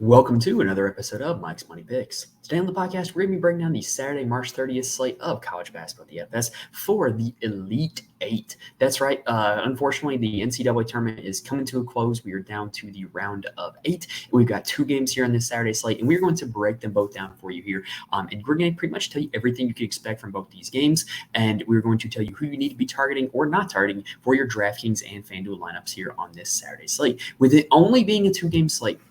Welcome to another episode of Mike's Money Picks. Today on the podcast, we're going to be breaking down the Saturday, March 30th slate of college basketball DFS for the Elite Eight. That's right. Unfortunately, the NCAA Tournament is coming to a close. We are down to the round of 8. We've got 2 games here on this Saturday slate, and we're going to break them both down for you here. And we're going to pretty much tell you everything you can expect from both these games, and we're going to tell you who you need to be targeting or not targeting for your DraftKings and FanDuel lineups here on this Saturday slate. With it only being a 2-game slate,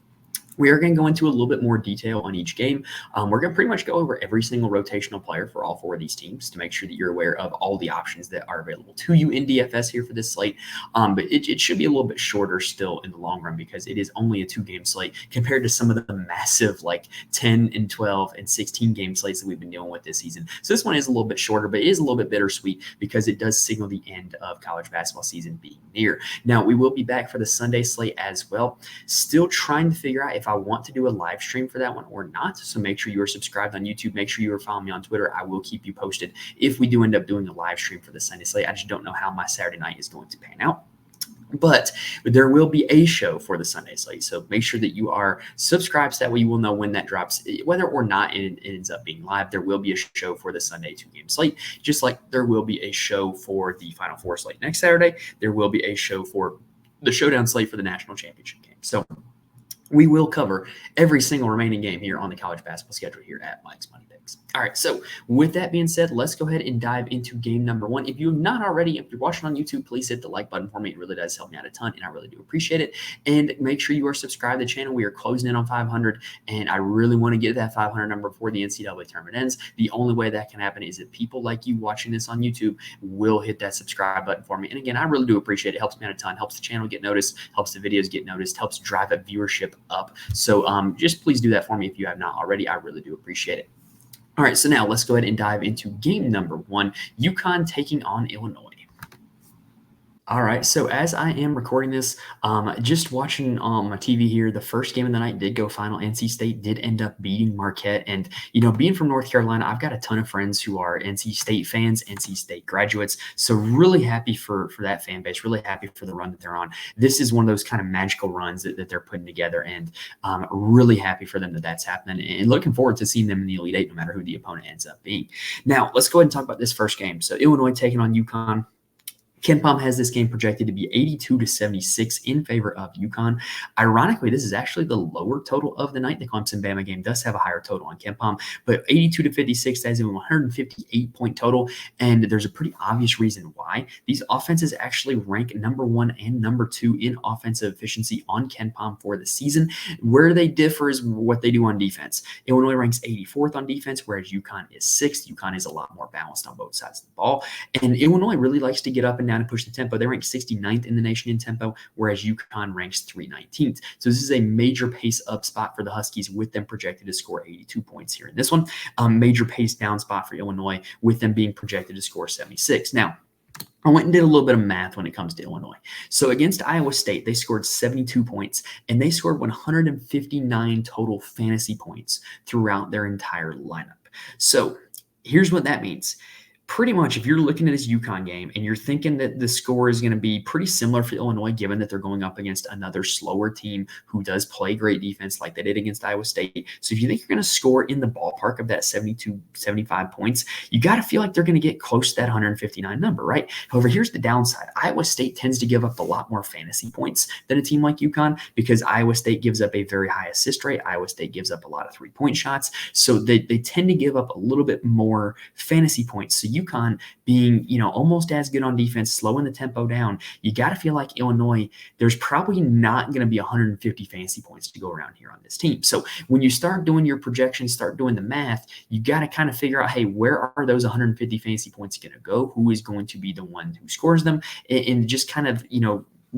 we are going to go into a little bit more detail on each game. We're going to pretty much go over every single rotational player for all 4 of these teams to make sure that you're aware of all the options that are available to you in DFS here for this slate. But it should be a little bit shorter still in the long run because it is only a 2-game slate compared to some of the massive 10 and 12 and 16 game slates that we've been dealing with this season. So this one is a little bit shorter, but it is a little bit bittersweet because it does signal the end of college basketball season being near. Now, we will be back for the Sunday slate as well. Still trying to figure out if I want to do a live stream for that one or not. So make sure you are subscribed on YouTube. Make sure you are following me on Twitter. I will keep you posted if we do end up doing a live stream for the Sunday slate. I just don't know how my Saturday night is going to pan out. But there will be a show for the Sunday slate. So make sure that you are subscribed so that way you will know when that drops. Whether or not it ends up being live, there will be a show for the Sunday 2-game slate. Just like there will be a show for the Final Four slate next Saturday, there will be a show for the showdown slate for the national championship game. So we will cover every single remaining game here on the college basketball schedule here at Mike's Money Picks. All right, so with that being said, let's go ahead and dive into game number 1. If you have not already, if you're watching on YouTube, please hit the like button for me. It really does help me out a ton, and I really do appreciate it. And make sure you are subscribed to the channel. We are closing in on 500, and I really want to get that 500 number before the NCAA tournament ends. The only way that can happen is if people like you watching this on YouTube will hit that subscribe button for me. And again, I really do appreciate it. It helps me out a ton, helps the channel get noticed, helps the videos get noticed, helps drive a viewership up. So just please do that for me if you have not already. I really do appreciate it. All right, so now let's go ahead and dive into game number 1, Yukon taking on Illinois. All right, so as I am recording this, just watching on my TV here, the first game of the night did go final. NC State did end up beating Marquette. And, being from North Carolina, I've got a ton of friends who are NC State fans, NC State graduates. So really happy for that fan base, really happy for the run that they're on. This is one of those kind of magical runs that they're putting together. And really happy for them that that's happening and looking forward to seeing them in the Elite Eight, no matter who the opponent ends up being. Now, let's go ahead and talk about this first game. So Illinois taking on Yukon. KenPom has this game projected to be 82-76 in favor of Yukon. Ironically, this is actually the lower total of the night. The Clemson-Bama game does have a higher total on KenPom, but 82-56, that is a 158-point total, and there's a pretty obvious reason why. These offenses actually rank number 1 and number 2 in offensive efficiency on KenPom for the season. Where they differ is what they do on defense. Illinois ranks 84th on defense, whereas Yukon is 6th. Yukon is a lot more balanced on both sides of the ball, and Illinois really likes to get up and down and push the tempo. They rank 69th in the nation in tempo, whereas Yukon ranks 319th. So this is a major pace up spot for the Huskies, with them projected to score 82 points here in this one. Major pace down spot for Illinois, with them being projected to score 76. Now, I went and did a little bit of math when it comes to Illinois. So against Iowa State, they scored 72 points, and they scored 159 total fantasy points throughout their entire lineup. So here's what that means. Pretty much, if you're looking at this Yukon game and you're thinking that the score is going to be pretty similar for Illinois, given that they're going up against another slower team who does play great defense like they did against Iowa State. So if you think you're going to score in the ballpark of that 72, 75 points, you got to feel like they're going to get close to that 159 number, right? However, here's the downside. Iowa State tends to give up a lot more fantasy points than a team like Yukon because Iowa State gives up a very high assist rate. Iowa State gives up a lot of 3-point shots. So they tend to give up a little bit more fantasy points. So Yukon being, almost as good on defense, slowing the tempo down, you got to feel like Illinois, there's probably not going to be 150 fantasy points to go around here on this team. So when you start doing your projections, start doing the math, you got to kind of figure out, hey, where are those 150 fantasy points going to go? Who is going to be the one who scores them? And just kind of,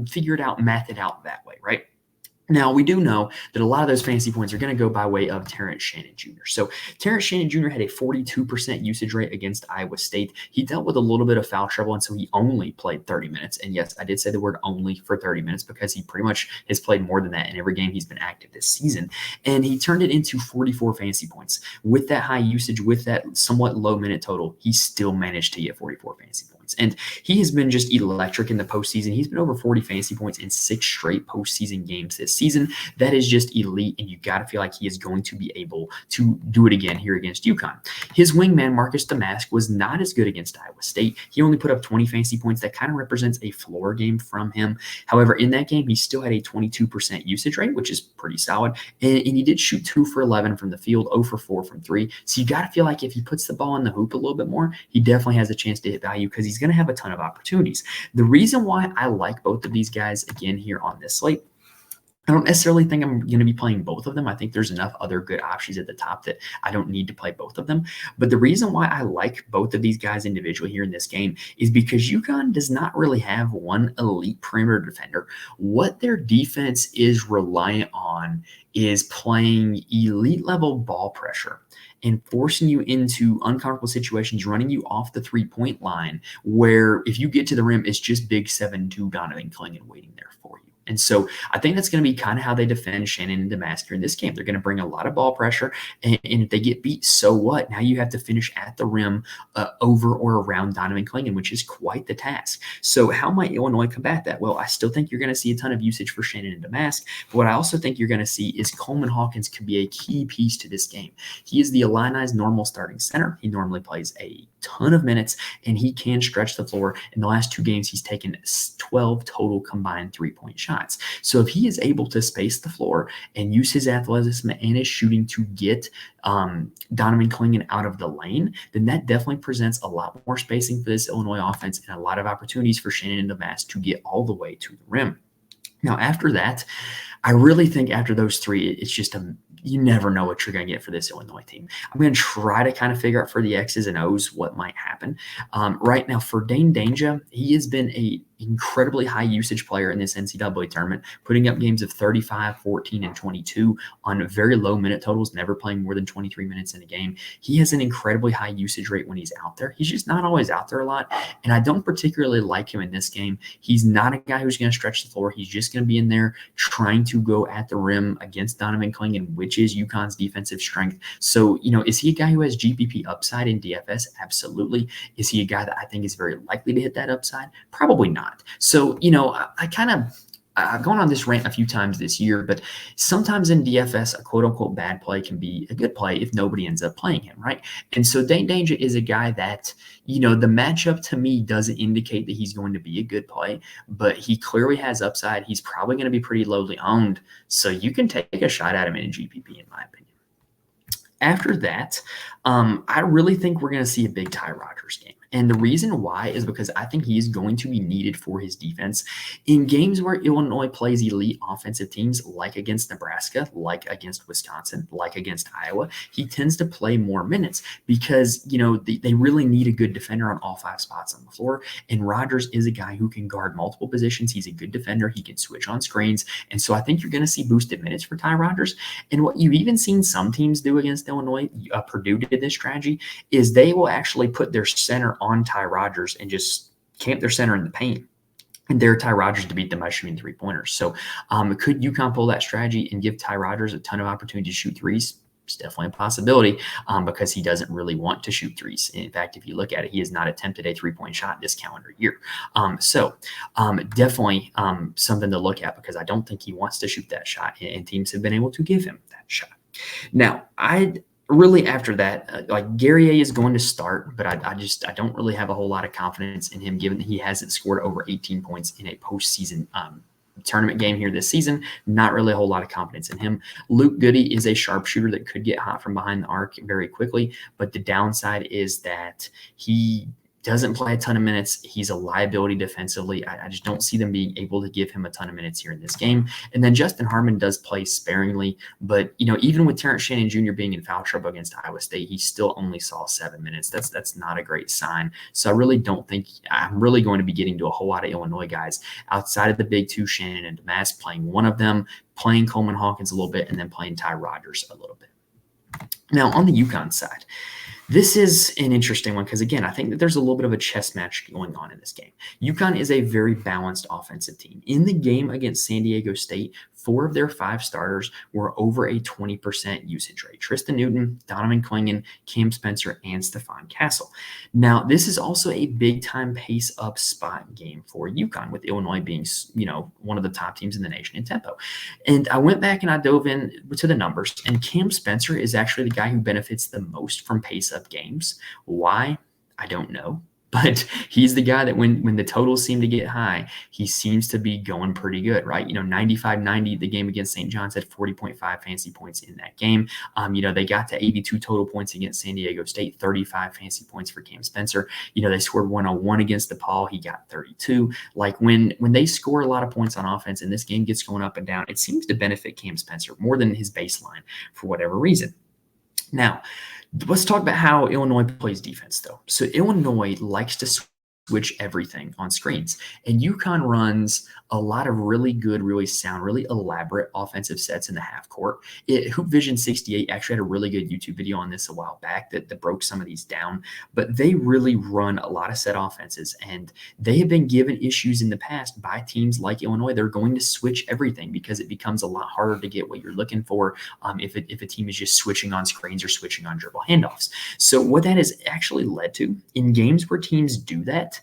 figure it out, math it out that way, right? Now, we do know that a lot of those fantasy points are going to go by way of Terrence Shannon Jr. So Terrence Shannon Jr. had a 42% usage rate against Iowa State. He dealt with a little bit of foul trouble, and so he only played 30 minutes. And yes, I did say the word only for 30 minutes because he pretty much has played more than that in every game he's been active this season. And he turned it into 44 fantasy points. With that high usage, with that somewhat low minute total, he still managed to get 44 fantasy points. points. And he has been just electric in the postseason. He's been over 40 fantasy points in 6 straight postseason games this season. That is just elite, and you got to feel like he is going to be able to do it again here against Yukon. His wingman, Marcus Damask, was not as good against Iowa State. He only put up 20 fantasy points. That kind of represents a floor game from him. However, in that game, he still had a 22% usage rate, which is pretty solid, and he did shoot 2 for 11 from the field, 0 for 4 from 3. So you got to feel like if he puts the ball in the hoop a little bit more, he definitely has a chance to hit value because he's going to have a ton of opportunities. The reason why I like both of these guys again here on this slate, I don't necessarily think I'm going to be playing both of them. I think there's enough other good options at the top that I don't need to play both of them. But the reason why I like both of these guys individually here in this game is because Yukon does not really have one elite perimeter defender. What their defense is reliant on is playing elite level ball pressure and forcing you into uncomfortable situations, running you off the 3-point line, where if you get to the rim, it's just big 7'2" Donovan Clingan waiting there for you. And so I think that's going to be kind of how they defend Shannon and Damask in this game. They're going to bring a lot of ball pressure, and if they get beat, so what? Now you have to finish at the rim over or around Donovan Clingan, which is quite the task. So how might Illinois combat that? Well, I still think you're going to see a ton of usage for Shannon and Damask, but what I also think you're going to see is Coleman Hawkins could be a key piece to this game. He is the Illini's normal starting center. He normally plays a ton of minutes, and he can stretch the floor. In the last 2 games, he's taken 12 total combined 3-point shots. So if he is able to space the floor and use his athleticism and his shooting to get Donovan Clingan out of the lane, then that definitely presents a lot more spacing for this Illinois offense and a lot of opportunities for Shannon and Damask to get all the way to the rim. Now, after that, I really think after those 3, it's just you never know what you're going to get for this Illinois team. I'm going to try to kind of figure out for the X's and O's what might happen. Right now, for Dane Danger, he has been a incredibly high usage player in this NCAA tournament, putting up games of 35, 14, and 22 on very low minute totals, never playing more than 23 minutes in a game. He has an incredibly high usage rate when he's out there. He's just not always out there a lot, and I don't particularly like him in this game. He's not a guy who's going to stretch the floor. He's just going to be in there trying to go at the rim against Donovan Clingan, which is Yukon's defensive strength. So, is he a guy who has GPP upside in DFS? Absolutely. Is he a guy that I think is very likely to hit that upside? Probably not. So, I've gone on this rant a few times this year, but sometimes in DFS, a quote-unquote bad play can be a good play if nobody ends up playing him, right? And so Dane Danger is a guy that, the matchup to me doesn't indicate that he's going to be a good play, but he clearly has upside. He's probably going to be pretty lowly owned, so you can take a shot at him in a GPP, in my opinion. After that, I really think we're going to see a big Ty Rodgers game. And the reason why is because I think he is going to be needed for his defense in games where Illinois plays elite offensive teams, like against Nebraska, like against Wisconsin, like against Iowa. He tends to play more minutes because, they really need a good defender on all 5 spots on the floor. And Rodgers is a guy who can guard multiple positions. He's a good defender. He can switch on screens. And so I think you're going to see boosted minutes for Ty Rodgers. And what you've even seen some teams do against Illinois, Purdue did this strategy, is they will actually put their center on Ty Rodgers and just camp their center in the paint and dare Ty Rodgers to beat them by shooting 3-pointers. So could Yukon pull that strategy and give Ty Rodgers a ton of opportunity to shoot threes? It's definitely a possibility because he doesn't really want to shoot threes. In fact, if you look at it, he has not attempted a 3-point shot this calendar year. Definitely something to look at because I don't think he wants to shoot that shot, and teams have been able to give him that shot. Now, really, after that, Guerrier is going to start, but I don't really have a whole lot of confidence in him, given that he hasn't scored over 18 points in a postseason tournament game here this season. Not really a whole lot of confidence in him. Luke Goody is a sharpshooter that could get hot from behind the arc very quickly, but the downside is that he doesn't play a ton of minutes. He's a liability defensively. I just don't see them being able to give him a ton of minutes here in this game. And then Justin Harmon does play sparingly, but even with Terrence Shannon Jr. being in foul trouble against Iowa State, he still only saw 7 minutes. That's not a great sign. So I really don't think I'm really going to be getting to a whole lot of Illinois guys outside of the big 2, Shannon and Damask, playing one of them, playing Coleman Hawkins a little bit, and then playing Ty Rodgers a little bit. Now, on the Yukon side, this is an interesting one because, again, I think that there's a little bit of a chess match going on in this game. Yukon is a very balanced offensive team. In the game against San Diego State, 4 of their 5 starters were over a 20% usage rate. Tristan Newton, Donovan Clingan, Cam Spencer, and Stephon Castle. Now, this is also a big-time pace-up spot game for Yukon, with Illinois being, one of the top teams in the nation in tempo. And I went back and I dove in to the numbers, and Cam Spencer is actually the guy who benefits the most from pace-up games. Why? I don't know. But he's the guy that when the totals seem to get high, he seems to be going pretty good, right? 95-90, the game against St. John's had 40.5 fantasy points in that game. They got to 82 total points against San Diego State, 35 fantasy points for Cam Spencer. They scored 101 against DePaul. He got 32. Like when they score a lot of points on offense and this game gets going up and down, it seems to benefit Cam Spencer more than his baseline for whatever reason. Now, let's talk about how Illinois plays defense, though. So Illinois likes to switch everything on screens, and Yukon runs a lot of really good, really sound, really elaborate offensive sets in the half court. Hoop Vision 68 actually had a really good YouTube video on this a while back that broke some of these down, but they really run a lot of set offenses, and they have been given issues in the past by teams like Illinois. They're going to switch everything because it becomes a lot harder to get what you're looking for if a team is just switching on screens or switching on dribble handoffs. So what that has actually led to in games where teams do that,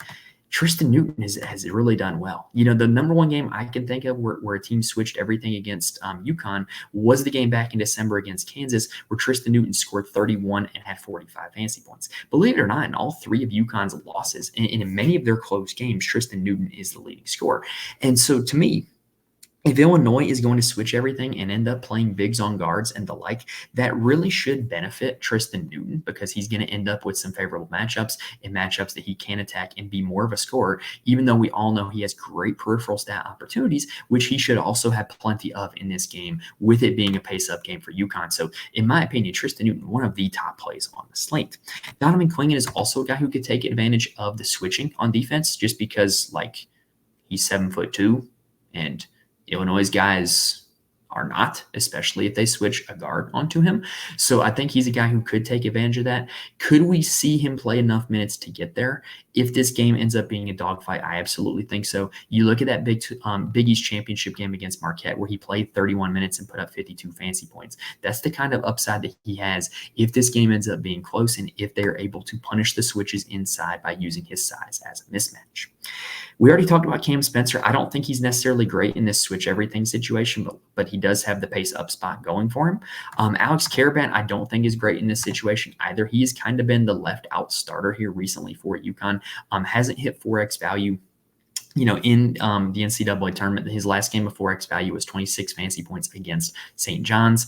Tristan Newton has really done well. The number one game I can think of where a team switched everything against Yukon was the game back in December against Kansas, where Tristan Newton scored 31 and had 45 fantasy points. Believe it or not, in all 3 of Yukon's losses, and in many of their close games, Tristan Newton is the leading scorer. And so to me, if Illinois is going to switch everything and end up playing bigs on guards and the like, that really should benefit Tristan Newton, because he's going to end up with some favorable matchups and matchups that he can attack and be more of a scorer, even though we all know he has great peripheral stat opportunities, which he should also have plenty of in this game, with it being a pace-up game for Yukon. So in my opinion, Tristan Newton, one of the top plays on the slate. Donovan Clingan is also a guy who could take advantage of the switching on defense, just because he's 7'2", and Illinois' guys are not, especially if they switch a guard onto him. So I think he's a guy who could take advantage of that. Could we see him play enough minutes to get there? If this game ends up being a dogfight, I absolutely think so. You look at that Big East championship game against Marquette, where he played 31 minutes and put up 52 fantasy points. That's the kind of upside that he has if this game ends up being close and if they're able to punish the switches inside by using his size as a mismatch. We already talked about Cam Spencer. I don't think he's necessarily great in this switch everything situation, but he does have the pace up spot going for him. Alex Caravan, I don't think is great in this situation either. He's kind of been the left out starter here recently for Yukon. Hasn't hit 4x value. In the NCAA tournament, his last game of 4x value was 26 fantasy points against St. John's.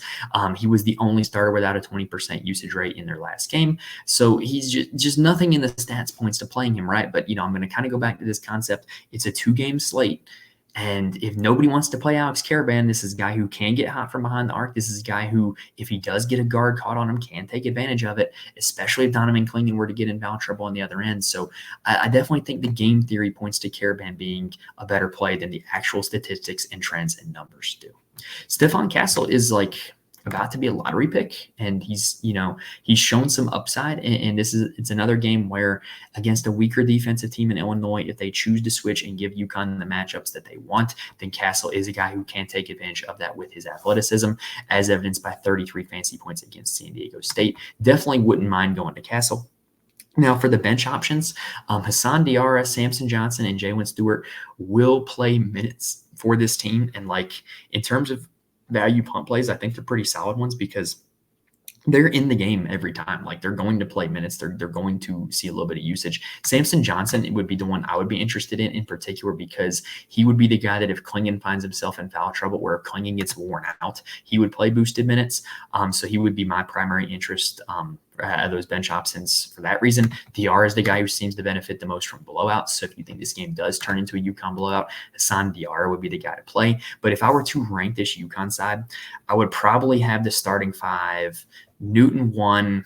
He was the only starter without a 20% usage rate in their last game. So he's just nothing in the stats points to playing him, right? But, I'm going to kind of go back to this concept. It's a 2-game slate. And if nobody wants to play Alex Caravan, this is a guy who can get hot from behind the arc. This is a guy who, if he does get a guard caught on him, can take advantage of it, especially if Donovan Clingan were to get in foul trouble on the other end. So I definitely think the game theory points to Caravan being a better play than the actual statistics and trends and numbers do. Stephon Castle is about to be a lottery pick, and he's shown some upside, and it's another game where against a weaker defensive team in Illinois, if they choose to switch and give Yukon the matchups that they want, then Castle is a guy who can take advantage of that with his athleticism, as evidenced by 33 fantasy points against San Diego State. Definitely wouldn't mind going to Castle. Now, for the bench options, Hassan Diarra, Samson Johnson, and Jalen Stewart will play minutes for this team, and in terms of value punt plays, I think they're pretty solid ones, because they're in the game every time. They're going to play minutes. They're going to see a little bit of usage. Samson Johnson would be the one I would be interested in particular, because he would be the guy that if Clingan finds himself in foul trouble, or if Clingan gets worn out, he would play boosted minutes. So he would be my primary interest those bench options for that reason. DR is the guy who seems to benefit the most from blowouts. So if you think this game does turn into a Yukon blowout, Hassan Diarra would be the guy to play. But if I were to rank this Yukon side, I would probably have the starting 5, Newton 1,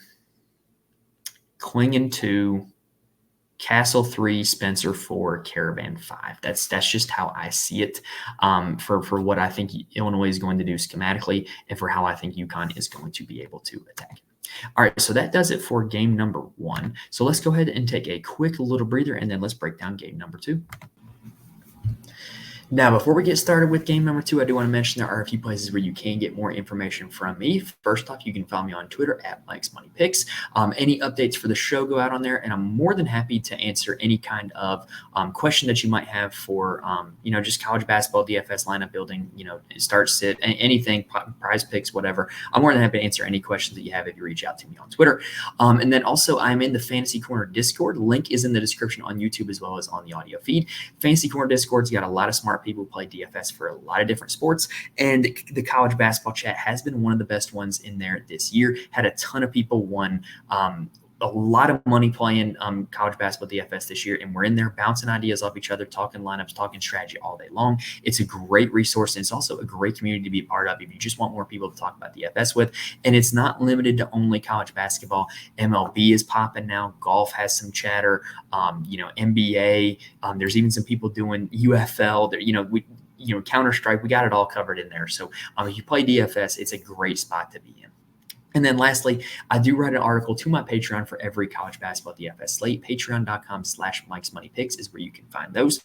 Clingan 2, Castle 3, Spencer 4, Caravan 5. That's just how I see it for what I think Illinois is going to do schematically, and for how I think Yukon is going to be able to attack. All right, so that does it for game number 1. So let's go ahead and take a quick little breather, and then let's break down game number 2. Now, before we get started with game number 2, I do want to mention there are a few places where you can get more information from me. First off, you can follow me on Twitter at Mike's Money Picks. Any updates for the show go out on there, and I'm more than happy to answer any kind of question that you might have for, just college basketball, DFS lineup building, start, sit, anything, prize picks, whatever. I'm more than happy to answer any questions that you have if you reach out to me on Twitter. And then also, I'm in the Fantasy Corner Discord. Link is in the description on YouTube as well as on the audio feed. Fantasy Corner Discord's got a lot of smart people who play DFS for a lot of different sports, and the college basketball chat has been one of the best ones in there this year. Had a ton of people won a lot of money playing college basketball DFS this year, and we're in there bouncing ideas off each other, talking lineups, talking strategy all day long. It's a great resource, and it's also a great community to be a part of if you just want more people to talk about DFS with. And it's not limited to only college basketball. MLB is popping now. Golf has some chatter. NBA. There's even some people doing UFL. Counter-Strike. We got it all covered in there. So if you play DFS, it's a great spot to be in. And then lastly, I do write an article to my Patreon for every college basketball DFS slate. Patreon.com/Mike's Money Picks is where you can find those.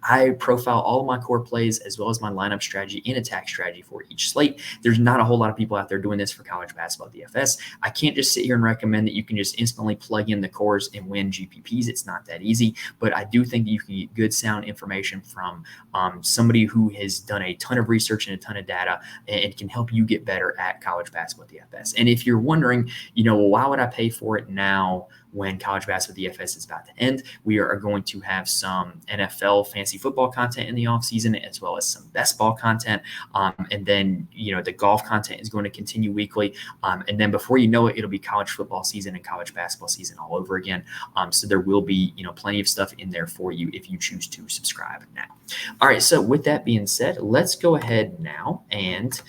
I profile all of my core plays as well as my lineup strategy and attack strategy for each slate. There's not a whole lot of people out there doing this for college basketball DFS. I can't just sit here and recommend that you can just instantly plug in the cores and win GPPs. It's not that easy, but I do think that you can get good, sound information from somebody who has done a ton of research and a ton of data and can help you get better at college basketball DFS. And if you're wondering, why would I pay for it now when college basketball DFS is about to end? We are going to have some NFL fantasy football content in the offseason, as well as some best ball content. And then, the golf content is going to continue weekly. And then before you know it, it'll be college football season and college basketball season all over again. So there will be, plenty of stuff in there for you if you choose to subscribe now. All right. So with that being said, let's go ahead now and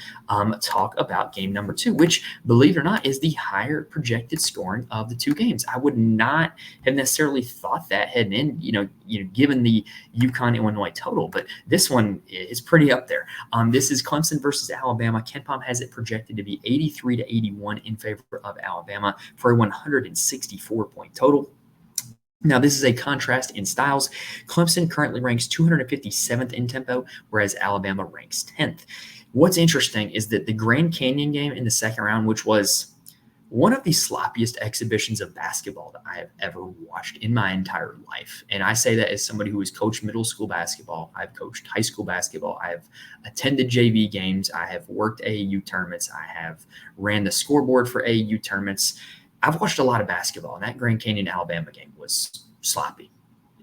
talk about game number 2, which, believe it or not, is the higher projected scoring of the two games. I would not have necessarily thought that heading in, given the Yukon Illinois total, but this one is pretty up there. This is Clemson versus Alabama. KenPom has it projected to be 83-81 in favor of Alabama for a 164-point total. Now, this is a contrast in styles. Clemson currently ranks 257th in tempo, whereas Alabama ranks 10th. What's interesting is that the Grand Canyon game in the second round, which was one of the sloppiest exhibitions of basketball that I have ever watched in my entire life. And I say that as somebody who has coached middle school basketball. I've coached high school basketball. I've attended JV games. I have worked AAU tournaments. I have ran the scoreboard for AAU tournaments. I've watched a lot of basketball, and that Grand Canyon Alabama game was sloppy.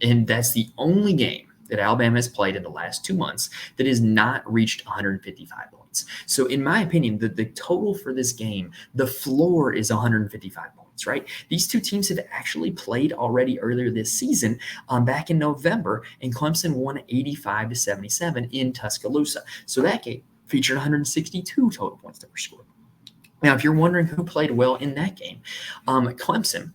And that's the only game that Alabama has played in the last 2 months that has not reached 155 points. So in my opinion, the total for this game, the floor is 155 points, right? These two teams have actually played already earlier this season, back in November, and Clemson won 85-77 in Tuscaloosa. So that game featured 162 total points that were scored. Now, if you're wondering who played well in that game, Clemson,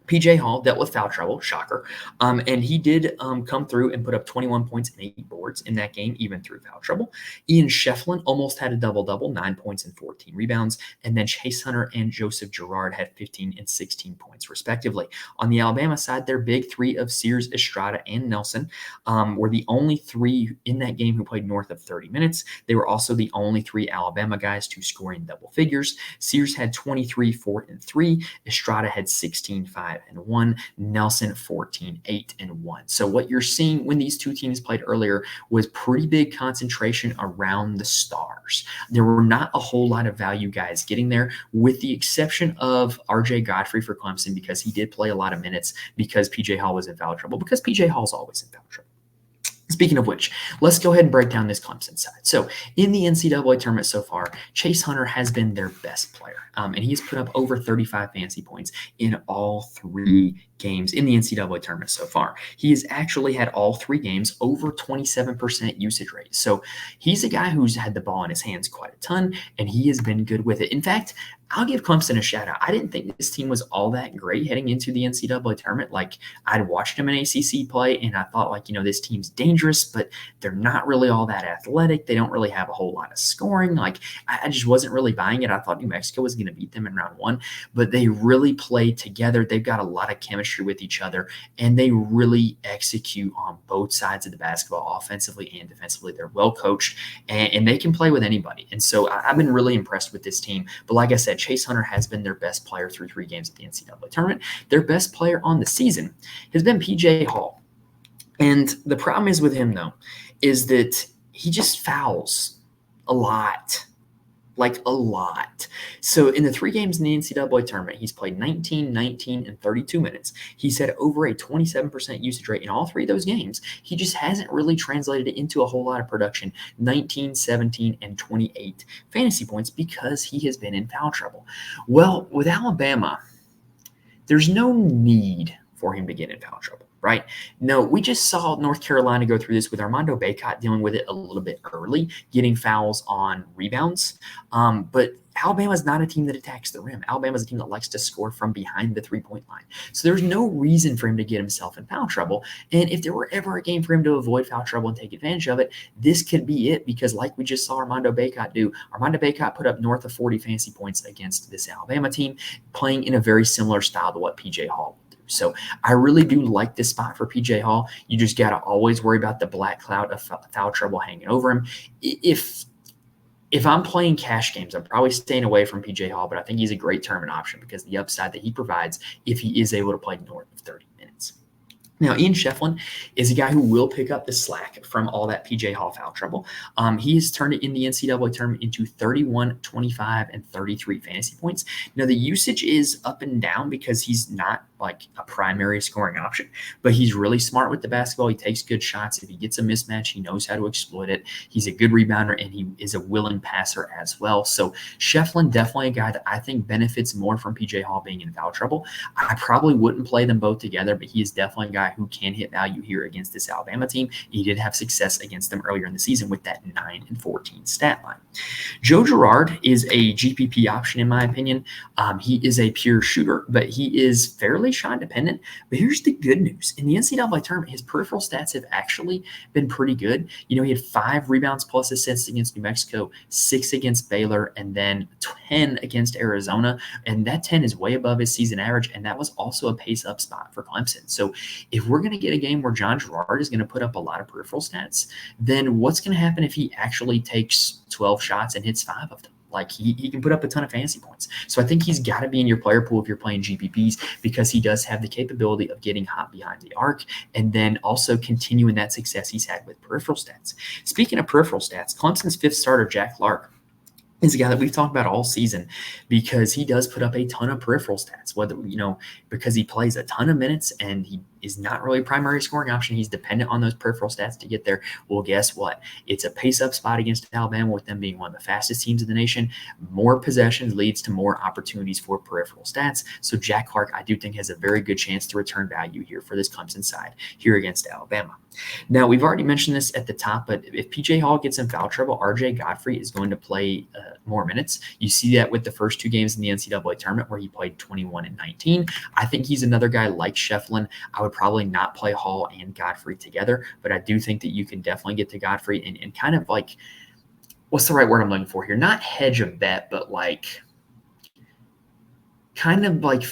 PJ Hall dealt with foul trouble, shocker, and he did come through and put up 21 points and 8 boards in that game, even through foul trouble. Ian Shefflin almost had a double-double, 9 points and 14 rebounds, and then Chase Hunter and Joseph Girard had 15 and 16 points, respectively. On the Alabama side, their big three of Sears, Estrada, and Nelson were the only three in that game who played north of 30 minutes. They were also the only 3 Alabama guys to score in double figures. Sears had 23, 4, and 3. Estrada had 16, 5, and 1. Nelson 14, 8, and 1. So what you're seeing when these two teams played earlier was pretty big concentration around the stars. There were not a whole lot of value guys getting there, with the exception of RJ Godfrey for Clemson, because he did play a lot of minutes because PJ Hall was in foul trouble, because PJ Hall's always in foul trouble. Speaking of which, let's go ahead and break down this Clemson side. So in the NCAA tournament so far, Chase Hunter has been their best player, and he has put up over 35 fantasy points in all 3 games in the NCAA tournament so far. He has actually had all 3 games over 27% usage rate. So he's a guy who's had the ball in his hands quite a ton, and he has been good with it. In fact, I'll give Clemson a shout out. I didn't think this team was all that great heading into the NCAA tournament. Like, I'd watched them in ACC play, and I thought, this team's dangerous. dangerous, but they're not really all that athletic. They don't really have a whole lot of scoring. Like, I just wasn't really buying it. I thought New Mexico was going to beat them in round one, but they really play together. They've got a lot of chemistry with each other, and they really execute on both sides of the basketball, offensively and defensively. They're well coached, and they can play with anybody. And so I've been really impressed with this team. But like I said, Chase Hunter has been their best player through 3 games at the NCAA tournament. Their best player on the season has been PJ Hall. And the problem is with him, though, is that he just fouls a lot. Like a lot. So in the 3 games in the NCAA tournament, he's played 19, 19, and 32 minutes. He's had over a 27% usage rate in all 3 of those games. He just hasn't really translated it into a whole lot of production, 19, 17, and 28 fantasy points because he has been in foul trouble. Well, with Alabama, there's no need for him to get in foul trouble, right? No, we just saw North Carolina go through this with Armando Bacot dealing with it a little bit early, getting fouls on rebounds. But Alabama's not a team that attacks the rim. Alabama's a team that likes to score from behind the 3-point line. So there's no reason for him to get himself in foul trouble. And if there were ever a game for him to avoid foul trouble and take advantage of it, this could be it, because like we just saw Armando Bacot do, Armando Bacot put up north of 40 fantasy points against this Alabama team, playing in a very similar style to what PJ Hall will do. So I really do like this spot for PJ Hall. You just got to always worry about the black cloud of foul trouble hanging over him. If I'm playing cash games, I'm probably staying away from PJ Hall, but I think he's a great tournament option because the upside that he provides if he is able to play north of 30 minutes. Now, Ian Shefflin is a guy who will pick up the slack from all that PJ Hall foul trouble. He has turned it in the NCAA tournament into 31, 25, and 33 fantasy points. Now, the usage is up and down because he's not like a primary scoring option, but he's really smart with the basketball. He takes good shots. If he gets a mismatch, he knows how to exploit it. He's a good rebounder, and he is a willing passer as well. So Shefflin, definitely a guy that I think benefits more from PJ Hall being in foul trouble. I probably wouldn't play them both together, but he is definitely a guy who can hit value here against this Alabama team. He did have success against them earlier in the season with that 9 and 14 stat line. Joe Girard is a GPP option, in my opinion. He is a pure shooter, but he is fairly shot dependent. But here's the good news. In the NCAA tournament, his peripheral stats have actually been pretty good. You know, he had 5 rebounds plus assists against New Mexico, 6 against Baylor, and then 10 against Arizona. And that 10 is way above his season average. And that was also a pace up spot for Clemson. So if we're going to get a game where John Girard is going to put up a lot of peripheral stats, then what's going to happen if he actually takes 12 shots and hits 5 of them? Like he can put up a ton of fantasy points. So I think he's got to be in your player pool if you're playing GPPs, because he does have the capability of getting hot behind the arc and then also continuing that success he's had with peripheral stats. Speaking of peripheral stats, Clemson's 5th starter, Jack Clark, is a guy that we've talked about all season because he does put up a ton of peripheral stats, whether, you know, because he plays a ton of minutes and he is not really a primary scoring option. He's dependent on those peripheral stats to get there. Well, guess what? It's a pace-up spot against Alabama, with them being one of the fastest teams in the nation. More possessions leads to more opportunities for peripheral stats. So Jack Clark, I do think, has a very good chance to return value here for this Clemson side here against Alabama. Now, we've already mentioned this at the top, but if PJ Hall gets in foul trouble, RJ Godfrey is going to play more minutes. You see that with the first 2 games in the NCAA tournament where he played 21 and 19. I think he's another guy like Shefflin. I would probably not play Hall and Godfrey together, but I do think that you can definitely get to Godfrey and kind of like, what's the right word I'm looking for here? Not hedge a bet, but like kind of like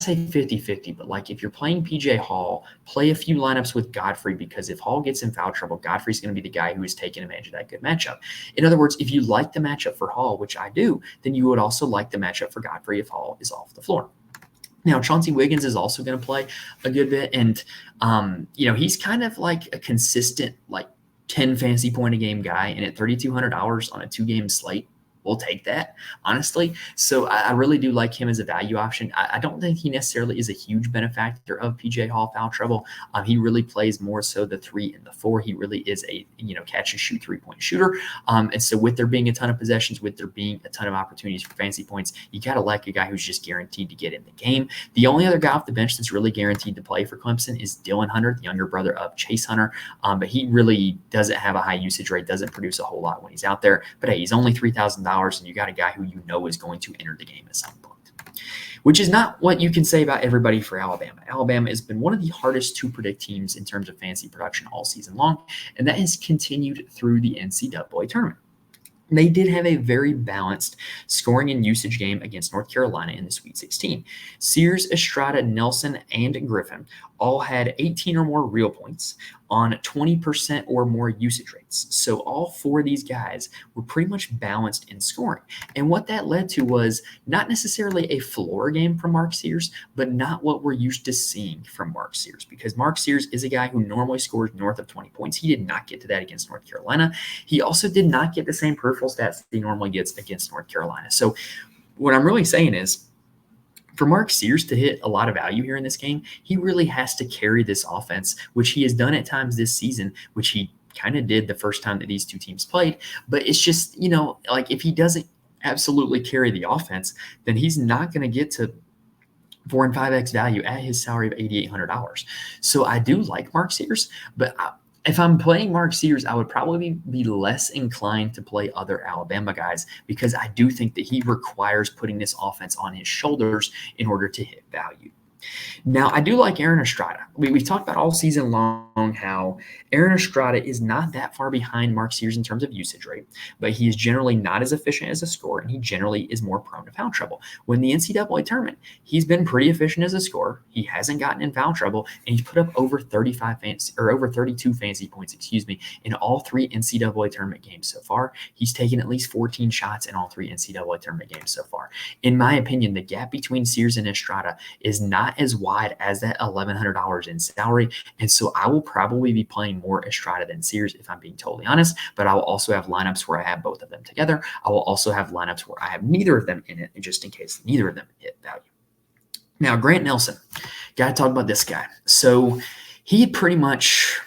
say 50-50, but like if you're playing PJ Hall, play a few lineups with Godfrey, because if Hall gets in foul trouble, Godfrey's going to be the guy who is taking advantage of that good matchup. In other words, if you like the matchup for Hall, which I do, then you would also like the matchup for Godfrey if Hall is off the floor. Now, Chauncey Wiggins is also going to play a good bit, and you know, he's kind of like a consistent like 10 fantasy point a game guy, and at $3,200 on a 2-game slate, we'll take that, honestly. So I really do like him as a value option. I don't think he necessarily is a huge benefactor of PJ Hall foul trouble. He really plays more so the 3 and the 4. He really is a, you know, catch and shoot 3-point shooter. And so with there being a ton of possessions, with there being a ton of opportunities for fantasy points, you got to like a guy who's just guaranteed to get in the game. The only other guy off the bench that's really guaranteed to play for Clemson is Dylan Hunter, the younger brother of Chase Hunter. But he really doesn't have a high usage rate, doesn't produce a whole lot when he's out there. But hey, he's only $3,000. And you got a guy who you know is going to enter the game at some point. which is not what you can say about everybody for Alabama. Alabama has been one of the hardest to predict teams in terms of fantasy production all season long, and that has continued through the NCAA tournament. They did have a very balanced scoring and usage game against North Carolina in the Sweet 16. Sears, Estrada, Nelson, and Griffin all had 18 or more real points on 20% or more usage rates. So all four of these guys were pretty much balanced in scoring. And what that led to was not necessarily a floor game from Mark Sears, but not what we're used to seeing from Mark Sears, because Mark Sears is a guy who normally scores north of 20 points. He did not get to that against North Carolina. He also did not get the same peripheral stats that he normally gets against North Carolina. So what I'm really saying is, for Mark Sears to hit a lot of value here in this game, he really has to carry this offense, which he has done at times this season, which he kind of did the first time that these two teams played. But it's just, like if he doesn't absolutely carry the offense, then he's not going to get to 4 and 5x value at his salary of $8,800. So I do like Mark Sears, but if I'm playing Mark Sears, I would probably be less inclined to play other Alabama guys, because I do think that he requires putting this offense on his shoulders in order to hit value. Now, I do like Aaron Estrada. We've talked about all season long how Aaron Estrada is not that far behind Mark Sears in terms of usage rate, but he is generally not as efficient as a scorer, and he generally is more prone to foul trouble. When the NCAA tournament, he's been pretty efficient as a scorer. He hasn't gotten in foul trouble, and he's put up over 32 fantasy points, in all three NCAA tournament games so far. He's taken at least 14 shots in all three NCAA tournament games so far. In my opinion, the gap between Sears and Estrada is not as wide as that $1,100 in salary. And so I will probably be playing more Estrada than Sears, if I'm being totally honest. But I will also have lineups where I have both of them together. I will also have lineups where I have neither of them in it, just in case neither of them hit value. Now, Grant Nelson, got to talk about this guy. So he pretty much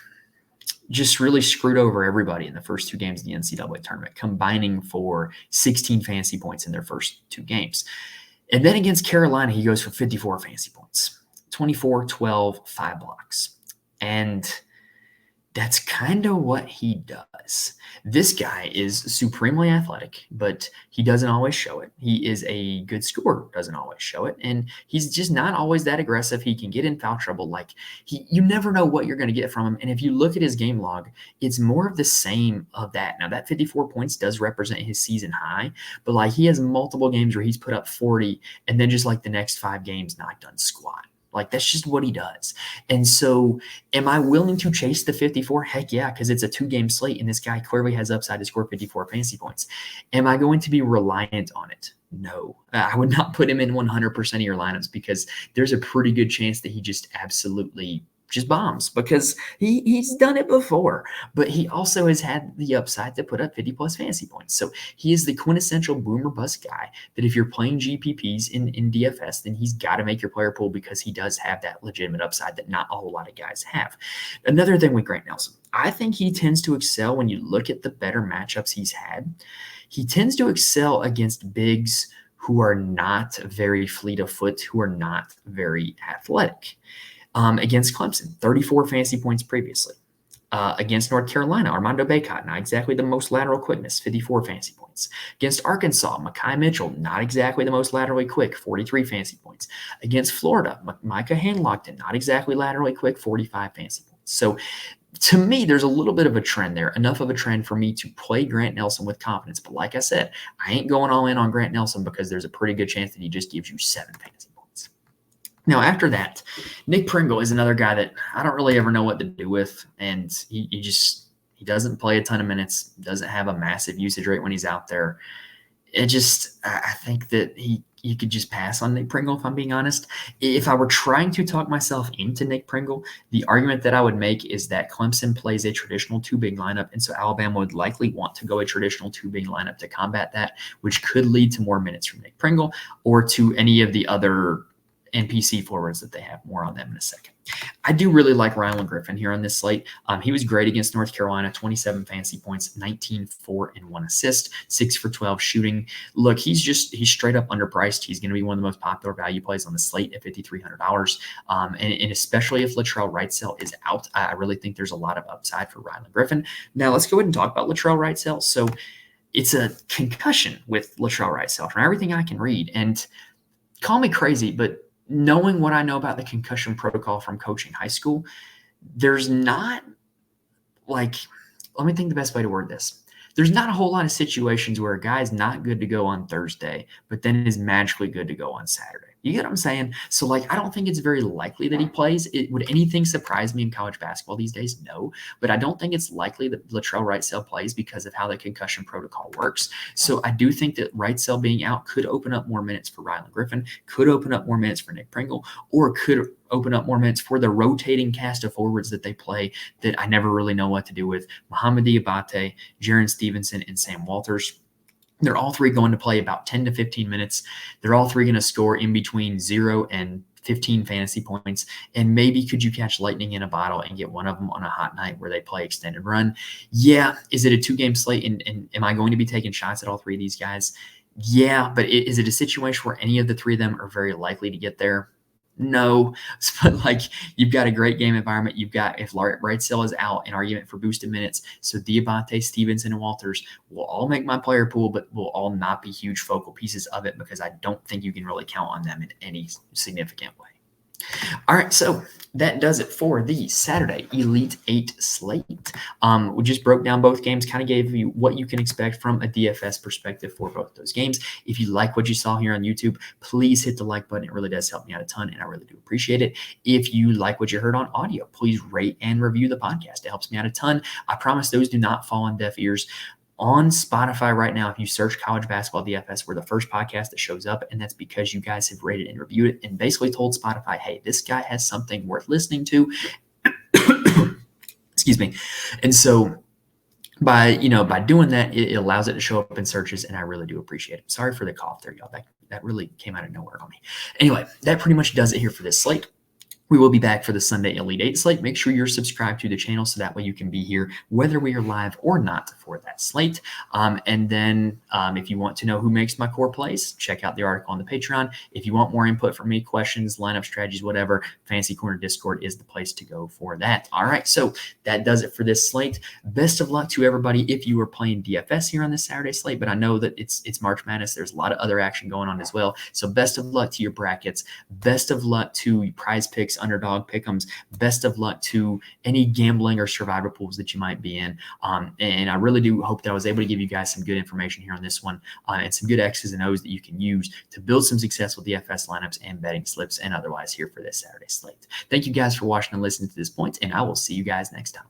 just really screwed over everybody in the first two games of the NCAA tournament, combining for 16 fantasy points in their first two games. And then against Carolina, he goes for 54 fantasy points, 24, 12, 5 blocks. And that's kind of what he does. This guy is supremely athletic, but he doesn't always show it. He is a good scorer, doesn't always show it. And he's just not always that aggressive. He can get in foul trouble. You never know what you're going to get from him. And if you look at his game log, it's more of the same of that. Now, that 54 points does represent his season high, but he has multiple games where he's put up 40 and then just the next 5 games not done squat. That's just what he does. And so am I willing to chase the 54? Heck yeah, because it's a 2-game slate, and this guy clearly has upside to score 54 fantasy points. Am I going to be reliant on it? No. I would not put him in 100% of your lineups, because there's a pretty good chance that he just absolutely just bombs, because he's done it before, but he also has had the upside to put up 50+ fantasy points. So he is the quintessential boomer bust guy that if you're playing GPPs in DFS, then he's got to make your player pool, because he does have that legitimate upside that not a whole lot of guys have. Another thing with Grant Nelson, I think he tends to excel when you look at the better matchups he's had. He tends to excel against bigs who are not very fleet of foot, who are not very athletic. Against Clemson, 34 fantasy points previously. Against North Carolina, Armando Bacot, not exactly the most lateral quickness, 54 fantasy points. Against Arkansas, Mekhi Mitchell, not exactly the most laterally quick, 43 fantasy points. Against Florida, Micah Hanlockton, not exactly laterally quick, 45 fantasy points. So to me, there's a little bit of a trend there, enough of a trend for me to play Grant Nelson with confidence. But like I said, I ain't going all in on Grant Nelson, because there's a pretty good chance that he just gives you 7 fantasy points. Now, after that, Nick Pringle is another guy that I don't really ever know what to do with, and he doesn't play a ton of minutes, doesn't have a massive usage rate when he's out there. I think that you could just pass on Nick Pringle, if I'm being honest. If I were trying to talk myself into Nick Pringle, the argument that I would make is that Clemson plays a traditional 2-big lineup, and so Alabama would likely want to go a traditional 2-big lineup to combat that, which could lead to more minutes from Nick Pringle or to any of the other NPC forwards that they have. More on them in a second. I do really like Rylan Griffin here on this slate. He was great against North Carolina, 27 fantasy points, 19, 4, and 1 assist, 6 for 12 shooting. Look, he's straight up underpriced. He's going to be one of the most popular value plays on the slate at $5,300. And especially if Latrell Wrightsell is out, I really think there's a lot of upside for Rylan Griffin. Now let's go ahead and talk about Latrell Wrightsell. So it's a concussion with Latrell Wrightsell from everything I can read. And call me crazy, but knowing what I know about the concussion protocol from coaching high school, there's not like, let me think the best way to word this. There's not a whole lot of situations where a guy's not good to go on Thursday, but then is magically good to go on Saturday. You get what I'm saying? So, like, I don't think it's very likely that he plays. Would anything surprise me in college basketball these days? No. But I don't think it's likely that Latrell Wrightsell plays because of how the concussion protocol works. So I do think that Wrightsell being out could open up more minutes for Rylan Griffin, could open up more minutes for Nick Pringle, or could open up more minutes for the rotating cast of forwards that they play that I never really know what to do with. Mohamed Diabate, Jaron Stevenson, and Sam Walters. They're all three going to play about 10 to 15 minutes. They're all three going to score in between 0 and 15 fantasy points. And maybe could you catch lightning in a bottle and get one of them on a hot night where they play extended run? Yeah. Is it a 2-game slate? And am I going to be taking shots at all three of these guys? Yeah. But is it a situation where any of the three of them are very likely to get there? No, but like you've got a great game environment. You've got, if Wrightsell is out, an argument for boosted minutes. So Diabate, Stevenson, and Walters will all make my player pool, but will all not be huge focal pieces of it because I don't think you can really count on them in any significant way. All right, so that does it for the Saturday Elite 8 slate. We just broke down both games, kind of gave you what you can expect from a DFS perspective for both those games. If you like what you saw here on YouTube, please hit the like button. It really does help me out a ton, and I really do appreciate it. If you like what you heard on audio, please rate and review the podcast. It helps me out a ton. I promise those do not fall on deaf ears. On Spotify right now, if you search College Basketball DFS, we're the first podcast that shows up, and that's because you guys have rated and reviewed it and basically told Spotify, hey, this guy has something worth listening to. Excuse me. And so by doing that, it allows it to show up in searches, and I really do appreciate it. Sorry for the cough there, y'all. That really came out of nowhere on me. Anyway, that pretty much does it here for this slate. We will be back for the Sunday Elite 8 slate. Make sure you're subscribed to the channel so that way you can be here whether we are live or not for that slate. And then if you want to know who makes my core plays, check out the article on the Patreon. If you want more input from me, questions, lineup strategies, whatever, Fantasy Corner Discord is the place to go for that. All right, so that does it for this slate. Best of luck to everybody if you are playing DFS here on this Saturday slate, but I know that it's March Madness. There's a lot of other action going on as well. So best of luck to your brackets. Best of luck to Prize Picks, underdog pick'ems. Best of luck to any gambling or survivor pools that you might be in. And I really do hope that I was able to give you guys some good information here on this one and some good X's and O's that you can use to build some successful DFS lineups and betting slips and otherwise here for this Saturday slate. Thank you guys for watching and listening to this point, and I will see you guys next time.